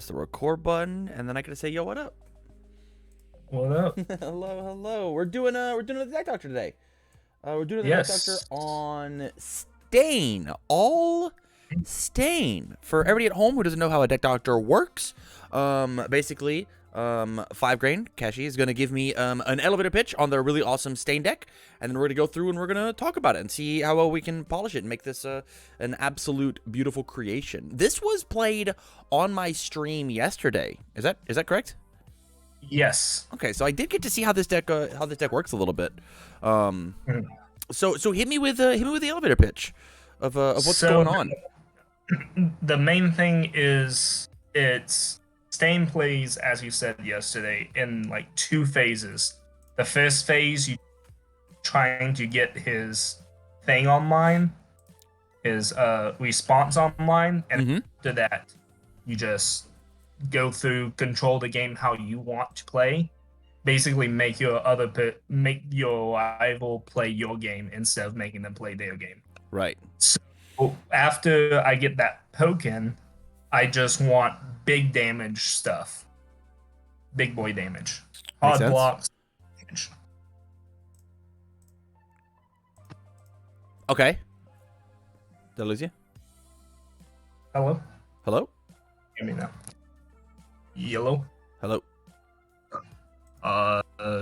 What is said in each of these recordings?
Press the record button, and then I gotta say, yo, what up? What up? hello. We're doing a deck doctor today. We're doing the deck doctor Yes. on Stain. All Stain. For everybody at home who doesn't know how a deck doctor works, basically, 5 grain Kashi is gonna give me an elevator pitch on their really awesome Stain deck, and then we're gonna go through and we're gonna talk about it and see how well we can polish it and make this an absolute beautiful creation. This was played on my stream yesterday. Is that correct? Yes. Okay, so I did get to see how this deck works a little bit. So hit me with the elevator pitch of what's going on. The main thing is Stain plays, as you said yesterday, in like 2 phases. The first phase, you trying to get his thing online, his response online, and after that, you just go through, control the game how you want to play. Basically, make your rival play your game instead of making them play their game. Right. So after I get that token, I just want big damage stuff, big boy damage, hard blocks. Damage. Okay. Did I lose you? Hello. Hello. Hear me now. Yellow. Hello.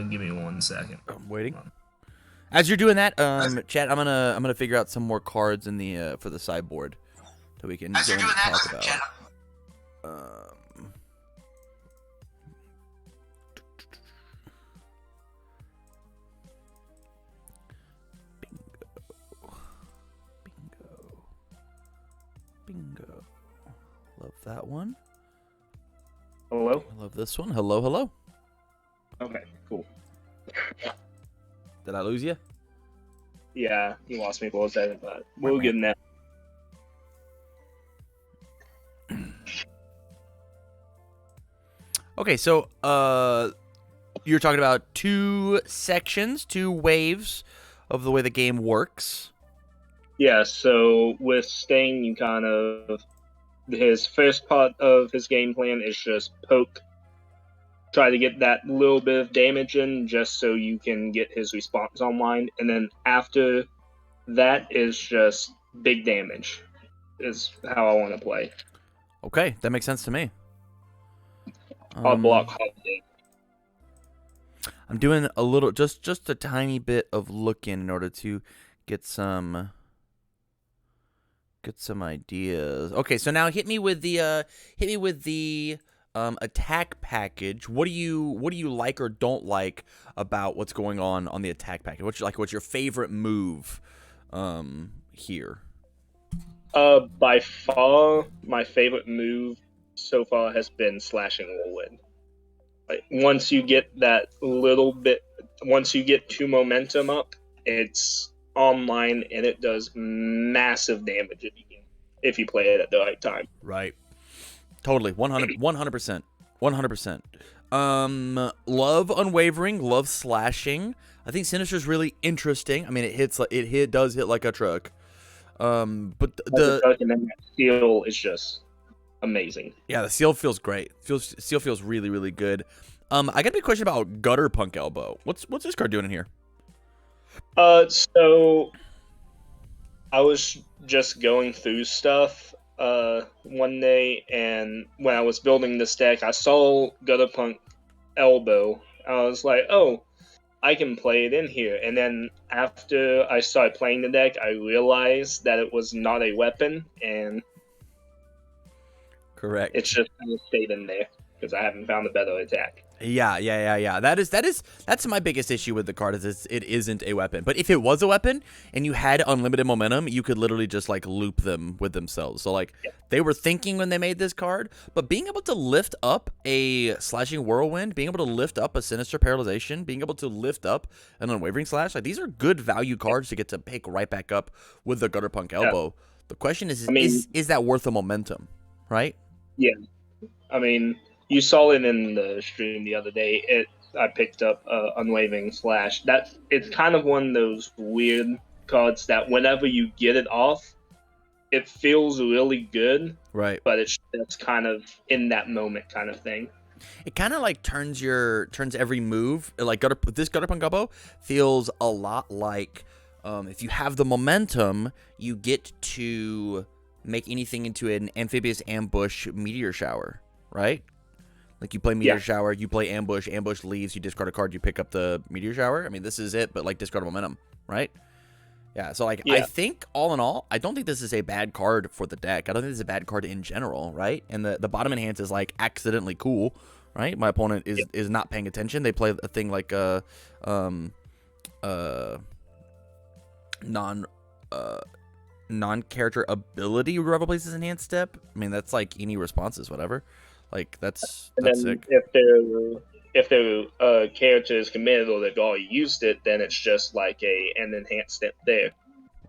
Give me 1 second. I'm waiting. As you're doing that, chat, I'm gonna figure out some more cards in the for the sideboard that we can go and talk about. Bingo. Love that one. Hello? I love this one. Hello. Okay, cool. Did I lose you? Yeah, you lost me for a second, but we'll get in there. Okay, so you're talking about 2 sections, 2 waves of the way the game works. Yeah, so with Stain, you kind of... His first part of his game plan is just poke. Try to get that little bit of damage in just so you can get his response online. And then after that is just big damage is how I want to play. Okay, that makes sense to me. Hard block, hard damage. I'm doing a little, just a tiny bit of looking in order to get some ideas. Okay, so now hit me with the attack package. What do you like or don't like about what's going on the attack package? What's your favorite move here? By far, my favorite move so far has been Slashing Whirlwind. Like once you get 2 momentum up, it's online and it does massive damage if you play it at the right time. Right. Totally. 100%. 100%. Love Unwavering, love Slashing. I think Sinister's really interesting. I mean, it does hit like a truck. But and then that seal is just amazing. Yeah, the seal feels great. Seal feels really, really good. I got a big question about Gutter Punk Elbow. What's this card doing in here? So I was just going through stuff one day, and when I was building this deck, I saw Gutter Punk Elbow. I was like, oh, I can play it in here. And then after I started playing the deck, I realized that it was not a weapon, and correct. It's just kind of stayed in there because I haven't found a better attack. Yeah. That's my biggest issue with the card is it isn't a weapon. But if it was a weapon and you had unlimited momentum, you could literally just like loop them with themselves. So like they were thinking when they made this card, but being able to lift up a Slashing Whirlwind, being able to lift up a Sinister Paralyzation, being able to lift up an Unwavering Slash, like these are good value cards to get to pick right back up with the Gutter Punk Elbow. Yeah. The question is that worth the momentum, right? Yeah. I mean, you saw it in the stream the other day. I picked up Unwavering Slash. It's kind of one of those weird cards that whenever you get it off, it feels really good, Right. but it's kind of in that moment kind of thing. It kind of like turns every move, like this gutter punk elbow feels a lot like if you have the momentum, you get to make anything into an amphibious ambush meteor shower, right? Like you play meteor shower, you play ambush leaves, you discard a card, you pick up the meteor shower. I mean, this is it, but like discard momentum, right? Yeah, so like I think all in all, I don't think this is a bad card for the deck. I don't think this is a bad card in general, right? And the bottom enhance is like accidentally cool, right? My opponent is not paying attention. They play a thing like non-character ability Rebel Places enhanced step. I mean, that's like any responses, whatever. Like that's sick. If their character is committed or they've already used it, then it's just like an enhanced step there.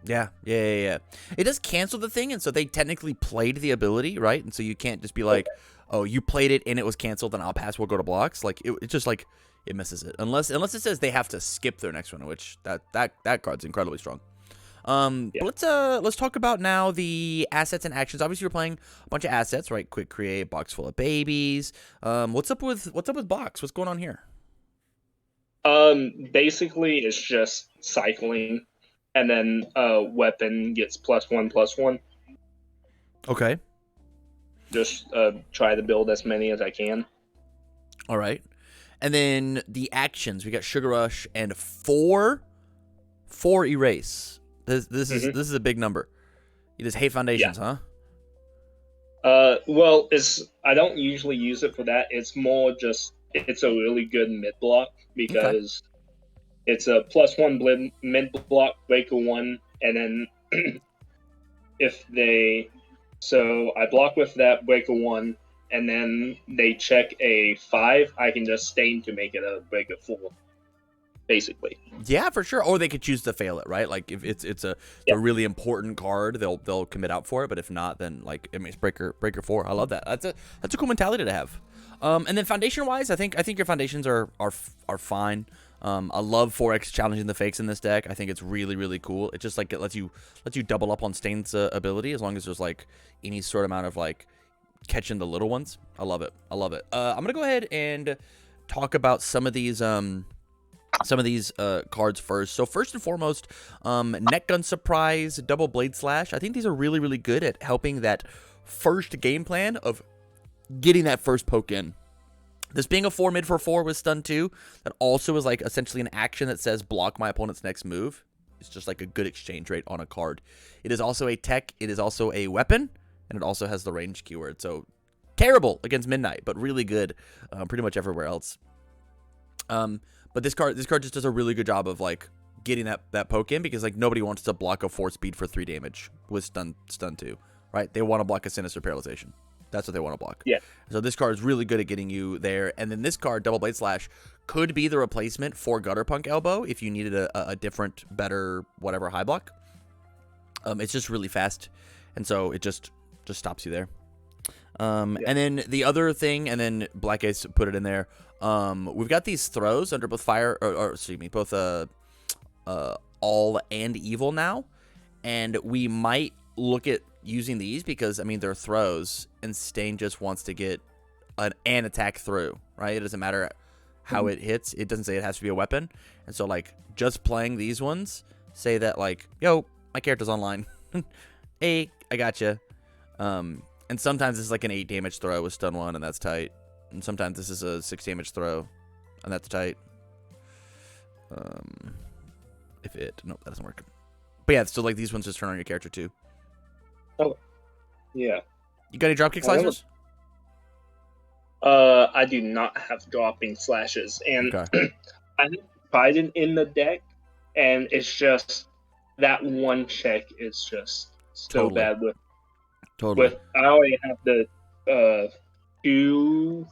Yeah. It does cancel the thing, and so they technically played the ability, right? And so you can't just be like, oh, you played it and it was canceled, and I'll pass. We'll go to blocks. Like it's just like it misses it, unless it says they have to skip their next one, which that card's incredibly strong. But let's talk about now the assets and actions. Obviously, you're playing a bunch of assets, right? Quick create, box full of babies. What's up with box? What's going on here? Basically, it's just cycling, and then weapon gets +1/+1. Okay. Just try to build as many as I can. All right, and then the actions. We got Sugar Rush and four erase. This is a big number. You just hate foundations, huh? Well, I don't usually use it for that. It's more just it's a really good mid block because it's a +1 mid block, breaker 1, and then so I block with that breaker 1, and then they check a 5, I can just stain to make it a breaker 4. Basically, yeah, for sure. Or they could choose to fail it, right? Like if it's a really important card, they'll commit out for it. But if not, then like it makes breaker 4. I love that. That's a cool mentality to have. And then foundation wise, I think your foundations are fine. I love 4x challenging the fakes in this deck. I think it's really cool. It just like it lets you double up on Stain's ability as long as there's like any sort of amount of like catching the little ones. I love it. I'm gonna go ahead and talk about some of these cards first. So first and foremost, Net Gun Surprise, Double Blade Slash. I think these are really good at helping that first game plan of getting that first poke in. This being a 4 mid for 4 with stun 2, that also is like essentially an action that says block my opponent's next move. It's just like a good exchange rate on a card. It is also a tech, it is also a weapon, and it also has the range keyword. So terrible against Midnight, but really good pretty much everywhere else. But this card just does a really good job of like getting that poke in, because like nobody wants to block a 4 speed for 3 damage with stun 2, right? They want to block a Sinister Paralyzation. That's what they want to block. Yeah. So this card is really good at getting you there. And then this card, Double Blade Slash, could be the replacement for Gutter Punk Elbow if you needed a different, better, whatever high block. It's just really fast, and so it just stops you there. And then the other thing, and then Black Ace put it in there. We've got these throws under both fire, or excuse me, both all and evil now, and we might look at using these because I mean they're throws, and Stain just wants to get an attack through, right? It doesn't matter how it hits. It doesn't say it has to be a weapon, and so like just playing these ones say that like, yo, my character's online. Hey, I gotcha. And sometimes it's like an 8 damage throw with stun 1, and that's tight. And sometimes this is a 6 damage throw, and that's tight. Nope, that doesn't work. But yeah, so like these ones just turn on your character too. Oh, yeah. You got any dropkick slicers? I do not have dropping slashes, and okay. I tried it in the deck, and it's just that one check is just so bad with. Totally. I already have the 2.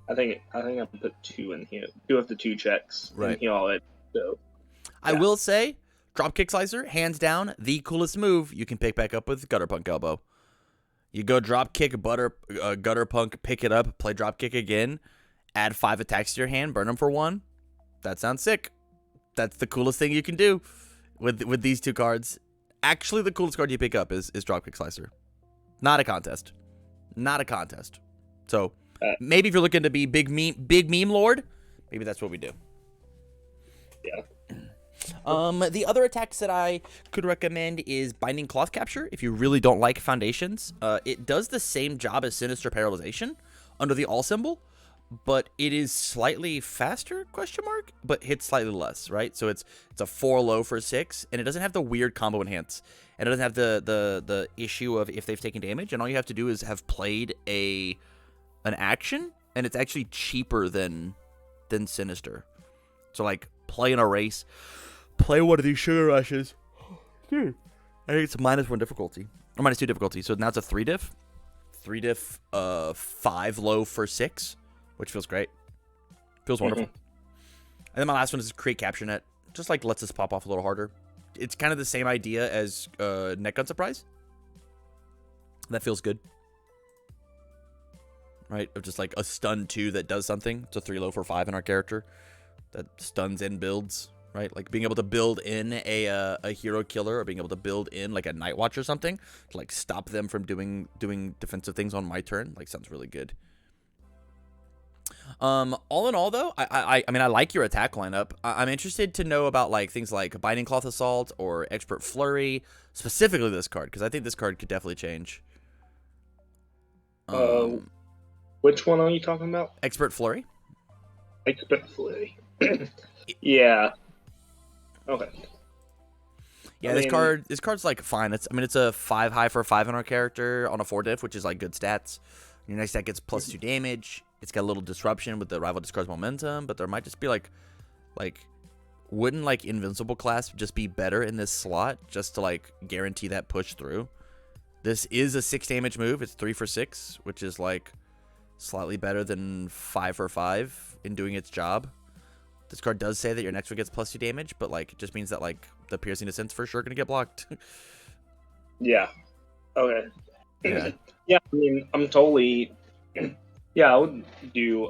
I think I put 2 in here. 2 of the 2 checks in here already. So I will say, dropkick slicer, hands down, the coolest move you can pick back up with Gutter Punk Elbow. You go dropkick, Gutter Punk, pick it up, play dropkick again, add 5 attacks to your hand, burn them for 1. That sounds sick. That's the coolest thing you can do with these 2 cards. actually the coolest card you pick up is Dropkick Slicer. Not a contest. Not a contest. So maybe if you're looking to be big meme lord, maybe that's what we do. Yeah. The other attacks that I could recommend is Binding Cloth Capture. If you really don't like Foundations, it does the same job as Sinister Paralyzation under the all symbol, but it is slightly faster, but hits slightly less, right? So it's a 4 low for 6, and it doesn't have the weird combo enhance, and it doesn't have the issue of if they've taken damage, and all you have to do is have played an action, and it's actually cheaper than Sinister. So like play in a race, play one of these Sugar Rushes. Dude, I think it's -1 difficulty or -2 difficulty. So now it's a 3 diff. 3 diff, 5 low for 6, which feels great. Feels wonderful. And then my last one is Create Capture Net. Just like lets us pop off a little harder. It's kind of the same idea as Net Gun Surprise. That feels good. Right? Of just like a stun 2 that does something. It's a 3 low for 5 in our character that stuns and builds. Right? Like being able to build in a hero killer, or being able to build in like a Night Watch or something to like stop them from doing defensive things on my turn. Like sounds really good. All in all though, I mean I like your attack lineup. I'm interested to know about like things like Binding Cloth Assault or Expert Flurry, specifically this card, because I think this card could definitely change. Which one are you talking about? Expert Flurry. Expert Flurry. Yeah. Okay. Yeah, this card's like fine. It's a 5 high for 5 on our character on a 4 diff, which is like good stats. Your next stat gets +2 damage. It's got a little disruption with the rival discards momentum, but there might just be like wouldn't like Invincible Clasp just be better in this slot just to like guarantee that push through? This is a 6 damage move. It's 3 for 6, which is like slightly better than 5 for 5 in doing its job. This card does say that your next one gets +2 damage, but like it just means that like the Piercing Descent's for sure gonna get blocked. Yeah. Okay. Yeah. Yeah, I mean, I'm totally. Yeah, I would do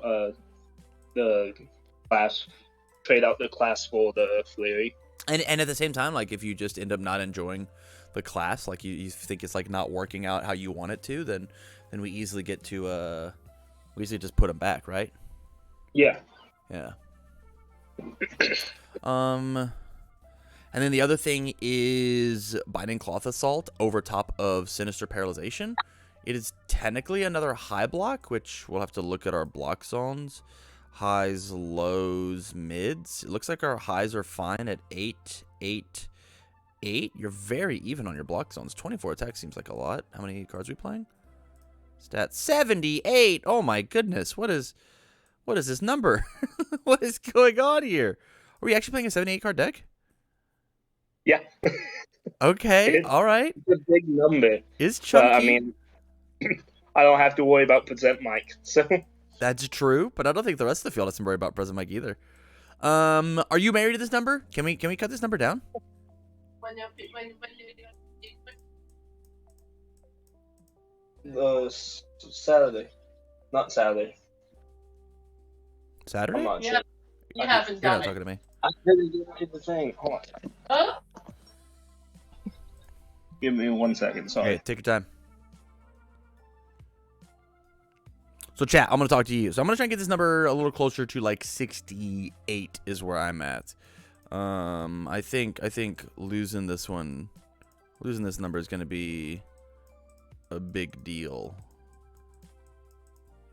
the class, trade out the class for the Flurry. And at the same time, like if you just end up not enjoying the class, like you think it's like not working out how you want it to, then we easily get to we easily just put them back, right? Yeah. Yeah. And then the other thing is Binding Cloth Assault over top of Sinister Paralyzation. It is technically another high block, which we'll have to look at our block zones. Highs, lows, mids. It looks like our highs are fine at 8, 8, 8. You're very even on your block zones. 24 attack seems like a lot. How many cards are we playing? Stats 78. Oh my goodness. What is this number? What is going on here? Are we actually playing a 78 card deck? Yeah. Okay. All right. It's a big number. Is chunky. I mean, I don't have to worry about present mic, so. That's true, but I don't think the rest of the field has to worry about present mic either. Are you married to this number? Can we cut this number down? Saturday. Not Saturday. Saturday? I'm not Yeah. sure. You haven't You're done not it. talking to me. I didn't do the thing. Hold on. Huh? Give me 1 second. Sorry. Okay, take your time. So chat, I'm gonna talk to you. So I'm gonna try and get this number a little closer to like 68 is where I'm at. I think losing this number is gonna be a big deal.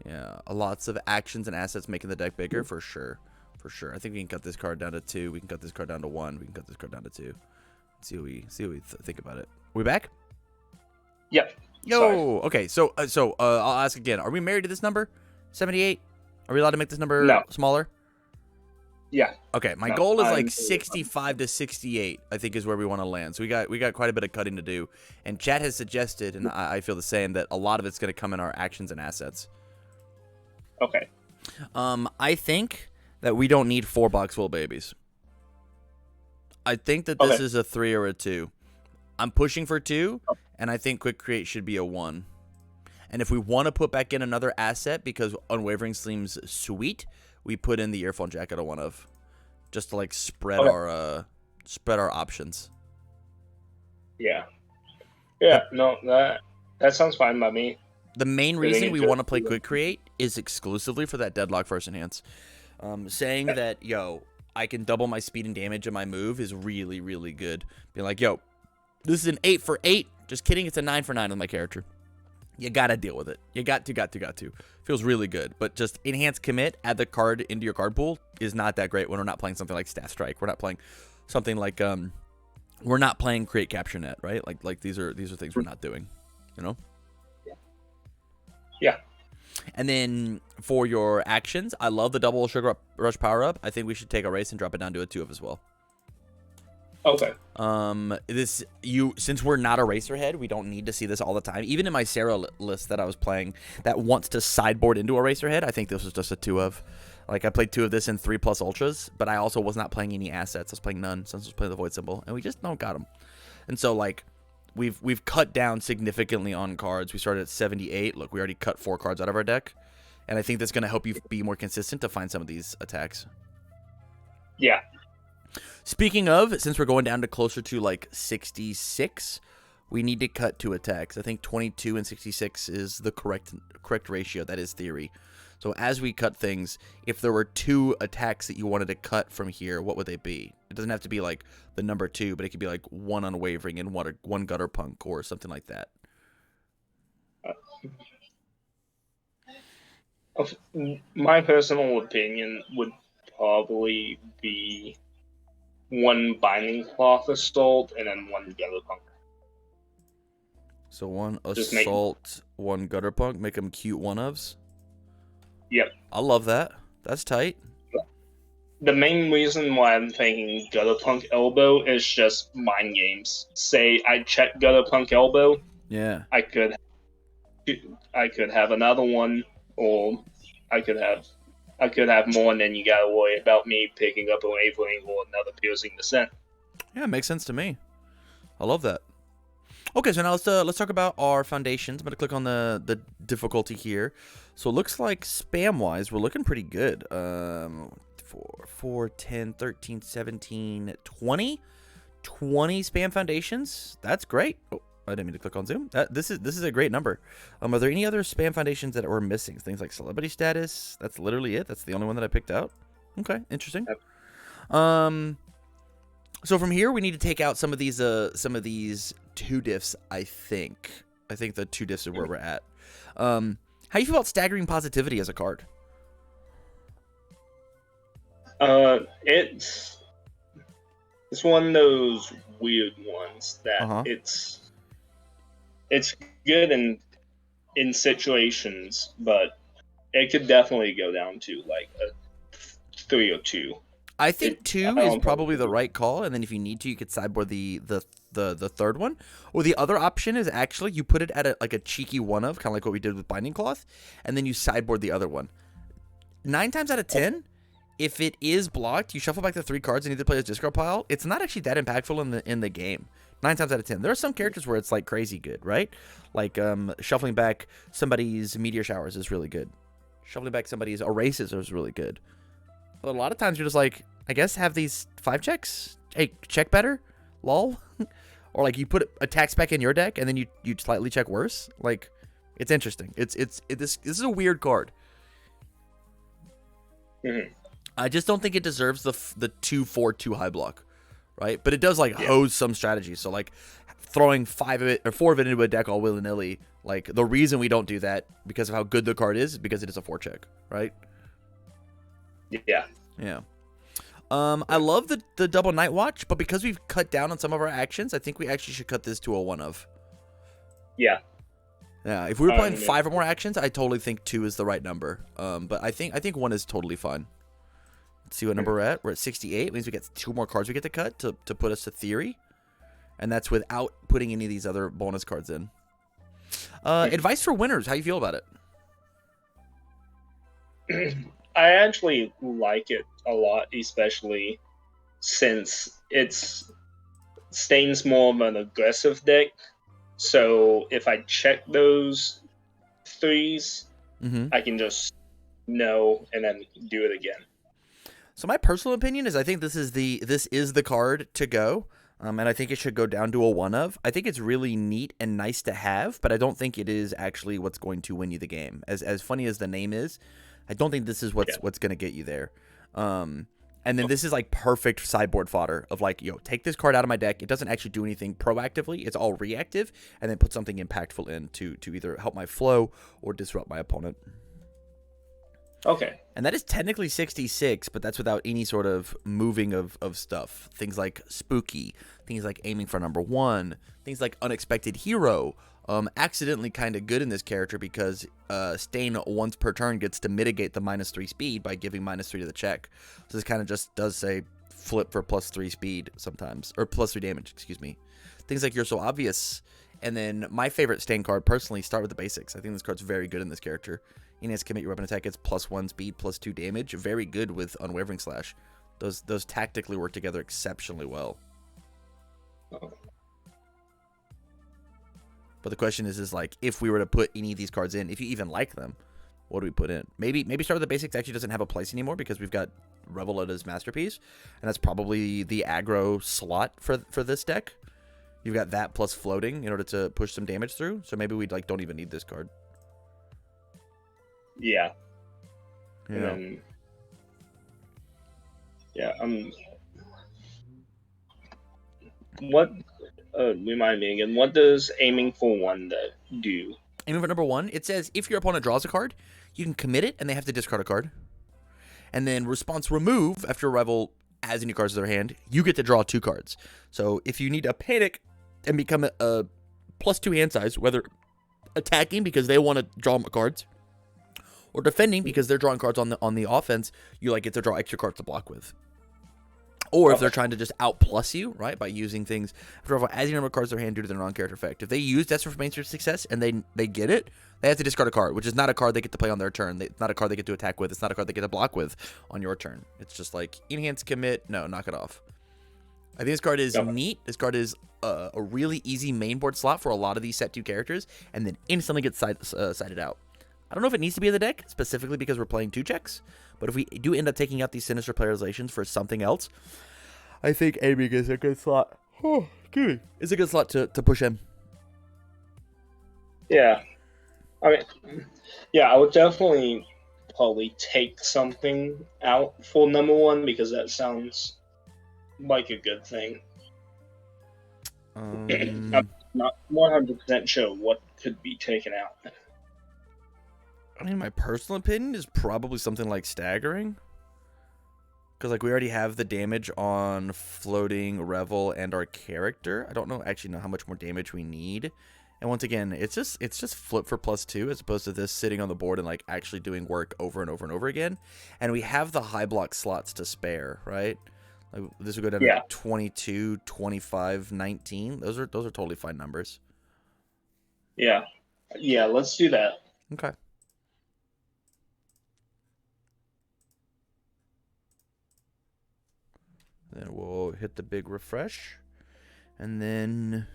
Yeah, lots of actions and assets making the deck bigger for sure. For sure. I think we can cut this card down to 2. We can cut this card down to 1. We can cut this card down to 2. See what we think about it. We back? Yep. Yo. Sorry. Okay. So I'll ask again. Are we married to this number? 78. Are we allowed to make this number No. smaller? Yeah. Okay. My No, goal is I'm- like 65 to 68. I think is where we want to land. So we got quite a bit of cutting to do. And chat has suggested, and I feel the same, that a lot of it's going to come in our actions and assets. Okay. I think that we don't need 4 box full babies. I think that this Okay. is a 3 or a 2. I'm pushing for 2, and I think Quick Create should be a 1. And if we want to put back in another asset because Unwavering seems sweet, we put in the Earphone Jacket a 1 of, just to like spread Okay. our options. Yeah. Yeah. No, that sounds fine by me. The main Getting reason we into want to it. play Quick Create is exclusively for that deadlock first enhance. Saying that, yo, I can double my speed and damage in my move is really, really good. Being like, yo, this is an 8 for 8. Just kidding, it's a 9 for 9 with my character. You gotta deal with it. You got to. Feels really good. But just enhance commit, add the card into your card pool is not that great when we're not playing something like Staff Strike. We're not playing something like we're not playing Create Capture Net, right? Like these are things we're not doing, you know? Yeah. And then for your actions, I love the double Sugar Rush power up. I think we should take a race and drop it down to a 2 of as well. Okay. Since we're not a racer head, we don't need to see this all the time. Even in my Sarah list that I was playing that wants to sideboard into a racer head, I think this was just a 2 of. Like I played 2 of this in 3+ ultras, but I also was not playing any assets. I was playing none since I was playing the void symbol, and we just don't got them. And so like we've cut down significantly on cards. We started at 78. Look, we already cut 4 cards out of our deck, and I think that's going to help you be more consistent to find some of these attacks. Yeah. Speaking of, since we're going down to closer to like 66, we need to cut 2 attacks. I think 22 and 66 is the correct ratio. That is theory. So as we cut things, if there were 2 attacks that you wanted to cut from here, what would they be? It doesn't have to be like the number 2, but it could be like 1 Unwavering and 1 Gutter Punk or something like that. My personal opinion would probably be 1 Binding Cloth Assault and then 1 Gutter Punk. So 1 Assault, 1 Gutter Punk, make them cute 1-ofs? Yep. I love that. That's tight. The main reason why I'm thinking Gutter Punk Elbow is just mind games. Say I check Gutter Punk Elbow, Yeah. I could have another one, or I could have more, and then you gotta worry about me picking up a Wavering or another Piercing Descent. Yeah, it makes sense to me. I love that. Okay, so now let's talk about our foundations. I'm going to click on the difficulty here. So it looks like spam-wise, we're looking pretty good. 4, 10, 13, 17, 20? 20 spam foundations? That's great. Oh, I didn't mean to click on Zoom. This is a great number. Are there any other spam foundations that we're missing? Things like celebrity status? That's literally it. That's the only one that I picked out. Okay, interesting. Yep. So from here, we need to take out some of these 2 diffs, I think. I think the 2 diffs are where we're at. How do you feel about staggering positivity as a card? It's one of those weird ones that it's good in situations, but it could definitely go down to like a 3 or 2. I think 2 is probably the right call, and then if you need to, you could sideboard the third one. Or the other option is actually you put it at a cheeky 1-of, kind of like what we did with Binding Cloth, and then you sideboard the other one. 9 times out of 10, if it is blocked, you shuffle back the 3 cards and either play a discard pile. It's not actually that impactful in the game. 9 times out of 10. There are some characters where it's like crazy good, right? Like shuffling back somebody's Meteor Showers is really good. Shuffling back somebody's Erases is really good. But a lot of times you're just like, I guess have these 5 checks. Hey, check better, lol. Or like you put attacks back in your deck and then you slightly check worse. Like, it's interesting. This is a weird card. Mm-hmm. I just don't think it deserves the 2/4 high block, right? But it does like hose some strategies. So like throwing 5 of it or 4 of it into a deck all willy nilly. Like the reason we don't do that because of how good the card is because it is a 4 check, right? Yeah. Yeah. I love the double Night Watch, but because we've cut down on some of our actions, I think we actually should cut this to a 1-of. Yeah. Yeah. If we were playing 5 or more actions, I totally think 2 is the right number. But I think 1 is totally fine. Let's see what number we're at. We're at 68. It means we get 2 more cards we get to cut to put us to theory, and that's without putting any of these other bonus cards in. Advice for winners. How you feel about it? I actually like it a lot, especially since Stain's more of an aggressive deck. So if I check those 3s, I can just know and then do it again. So my personal opinion is I think this is the card to go. And I think it should go down to a 1 of. I think it's really neat and nice to have, but I don't think it is actually what's going to win you the game. As funny as the name is, I don't think this is what's going to get you there. And then this is like perfect sideboard fodder of like, take this card out of my deck. It doesn't actually do anything proactively. It's all reactive, and then put something impactful in to either help my flow or disrupt my opponent. Okay. And that is technically 66, but that's without any sort of moving of stuff. Things like Spooky, things like Aiming for Number 1, things like Unexpected Hero. Accidentally kind of good in this character because Stain once per turn gets to mitigate the -3 speed by giving -3 to the check. So this kind of just does say flip for +3 speed sometimes, or +3 damage, excuse me. Things like You're So Obvious. And then my favorite Stain card, personally, Start with the Basics. I think this card's very good in this character. Inez commit your weapon attack, it's +1 speed, +2 damage. Very good with Unwavering Slash. Those tactically work together exceptionally well. Oh. But the question is like, if we were to put any of these cards in, if you even like them, what do we put in? Maybe Start with the Basics actually doesn't have a place anymore because we've got Reveilletta's Masterpiece, and that's probably the aggro slot for this deck. You've got that plus floating in order to push some damage through, so maybe we don't even need this card. Yeah. Yeah. What? Remind me again. What does Aiming for 1 do? Aiming for Number 1, it says if your opponent draws a card, you can commit it, and they have to discard a card. And then response remove, after a rival has any cards in their hand, you get to draw 2 cards. So if you need to panic and become a +2 hand size, whether attacking because they want to draw cards, or defending because they're drawing cards on the offense, you get to draw extra cards to block with. Or if they're trying to just outplus you, right, by using things, as you number of cards in their hand due to their non-character effect. If they use Desperate for Mainstream Success and they get it, they have to discard a card, which is not a card they get to play on their turn. It's not a card they get to attack with. It's not a card they get to block with on your turn. It's just like, enhance, commit, no, knock it off. I think this card is neat. This card is a really easy mainboard slot for a lot of these set 2 characters, and then instantly gets sided out. I don't know if it needs to be in the deck, specifically because we're playing 2 checks, but if we do end up taking out these Sinister Playerizations for something else, I think Aiming is a good slot. Oh, excuse me. It's a good slot to push in. Yeah. I mean, I would definitely probably take something out for number 1 because that sounds like a good thing. I'm not 100% sure what could be taken out. I mean, my personal opinion is probably something like Staggering. Because, we already have the damage on Floating, Revel, and our character. I don't know how much more damage we need. And once again, it's just flip for +2 as opposed to this sitting on the board and, actually doing work over and over and over again. And we have the high block slots to spare, right? This would go down to 22, 25, 19. Those are totally fine numbers. Yeah. Yeah, let's do that. Okay. Then we'll hit the big refresh. And then...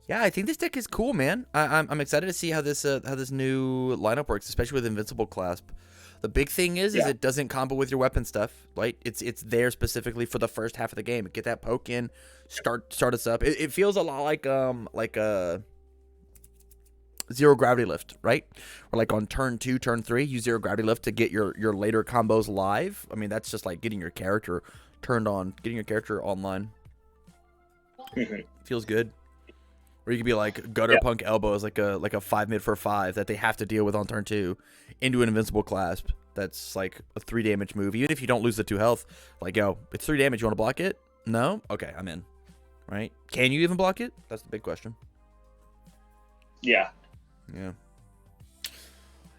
yeah, I think this deck is cool, man. I'm excited to see how this new lineup works, especially with Invincible Clasp. The big thing is it doesn't combo with your weapon stuff, right? It's there specifically for the first half of the game. Get that poke in, start us up. It feels a lot like a Zero Gravity Lift, right? Or on turn 2, turn 3, use Zero Gravity Lift to get your later combos live. I mean, that's just getting your character turned on, getting your character online. Feels good. Or you could be Gutter Punk Elbows, like a 5 mid for 5 that they have to deal with on turn 2 into an Invincible Clasp. That's a 3 damage move. Even if you don't lose the 2 health, yo, it's 3 damage. You want to block it? No? Okay, I'm in. Right? Can you even block it? That's the big question. Yeah. Yeah.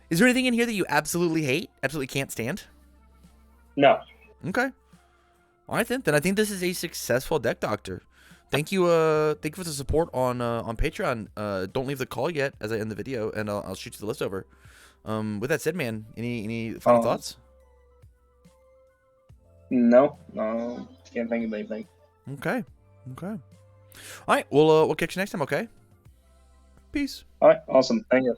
Is there anything in here that you absolutely hate? Absolutely can't stand? No. Okay. All right, then. Then I think this is a successful deck, Doctor. Thank you for the support on Patreon. Don't leave the call yet as I end the video, and I'll shoot you the list over. With that said, man, any final thoughts? No. Can't think of anything. Okay. All right, we'll catch you next time, okay? Peace. All right, awesome. Thank you.